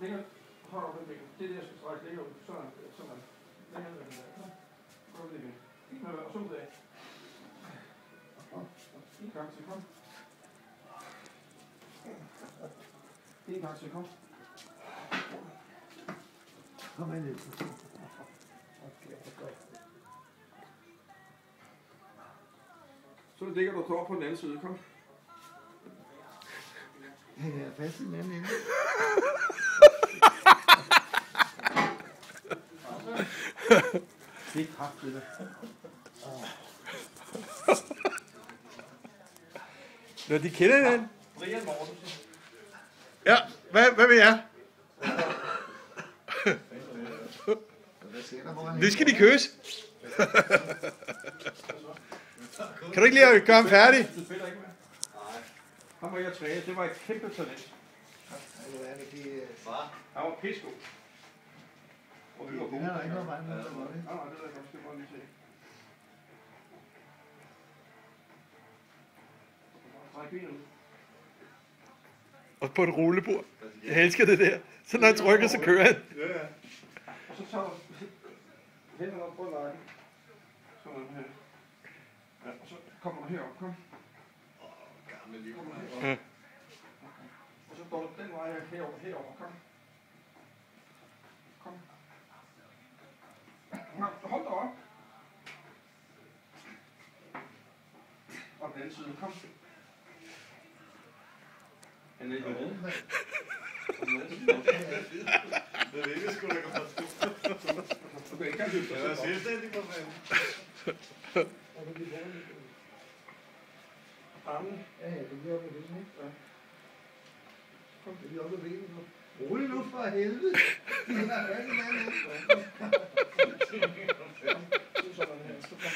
Længere. Hold op med benet. Det er det, jeg skal strække længere ud. Sådan. Længere ud. Kom det igen. Ikke med, og så ud af. En gang til, kom. En gang til, kom. Kom ind. Okay, godt. Så ligger du klar på den anden side, kom. Ja, fast i den anden ende. Det er kraftigt, det. Nå, de kender hinanden. Brian Mortensen. Ja, hvad vil jeg? Nu skal de kysse. Kan du ikke lige gøre ham færdig? Du spiller ikke med? Nej. Han var jeg træne. Det var et kæmpe talent. Han var pissegod. Og vi var gode. Det er ikke noget vej med. Nej, det er ikke også. Det var lige se. Træk benet ud. Og på et rullebord. Jeg elsker det der. Så når han trykker, så kører han. Ja. Og så tager du hænderne op på nakken. Sådan her. Ja, og så kommer du herop, kom. Gammel liv. Ja. Og så går du den vej herover, kom. Kom. Hold dig op. Og den anden side, kom. Han er ikke med. Det er ikke sgu da godt. Du kan ikke engang løfte dig Jeg er selv op. selvstændig for fanden. Armen. Ja, det bliver op med det, ikke? Ja. Kom, det bliver op med benet nu. Rolig nu for helvede. Det er fast i den anden ende. Sådan her. Så kom.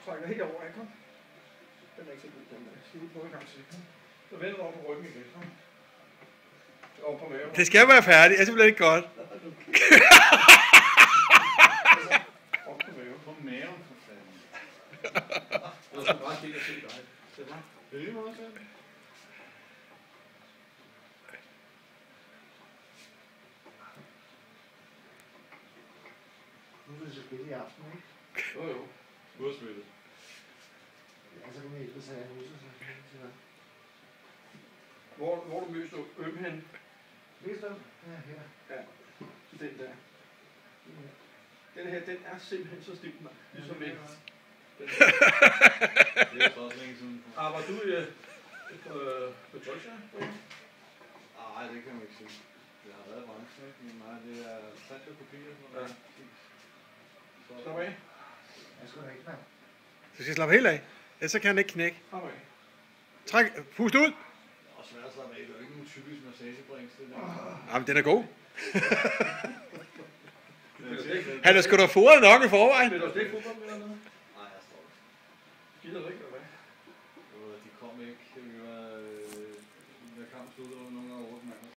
Trækker helt over, kom. Den er ikke så god, den der. Skal vi prøve en gang til, kom. Så vender du over på ryggen igen, kom. Over på maven. Det skal være færdigt, ellers bliver det ikke godt. Op på maven. På maven for fanden. Jeg skal bare kigge og se dig. Det var. Det er lige meget sådan. Nu vil det spille i aften, ikke? Jo, jo. Bursmødet. Ja, så kan vi ikke sige, at huset så. Hvor du mødte øm hen? Vidste du? Ja, her. Ja. Den der. Den her, den er simpelthen så stiv, mand. Ligesom en. Det er så også længe siden. Arbejder du på Deutsche? Nej, det kan man ikke sige. Det har været branchen, ikke? Men nej, det er sandt og kopi og sådan noget. Slap af. Jeg skal da ikke, mand. Du skal slappe helt af, ellers så kan han ikke knække. Slap af. Træk, pust ud. Det er også svært at slappe af. Det er jo ikke nogen typisk massagebrings, det der. Jamen, den er god. Det Han er sgu da foret nok i forvejen. Spiller du slet ikke fodbold med eller noget? Nej, jeg står ikke. Gider du ikke, eller hvad? De kom ikke. Vi var... Da kamp sluttede, nogle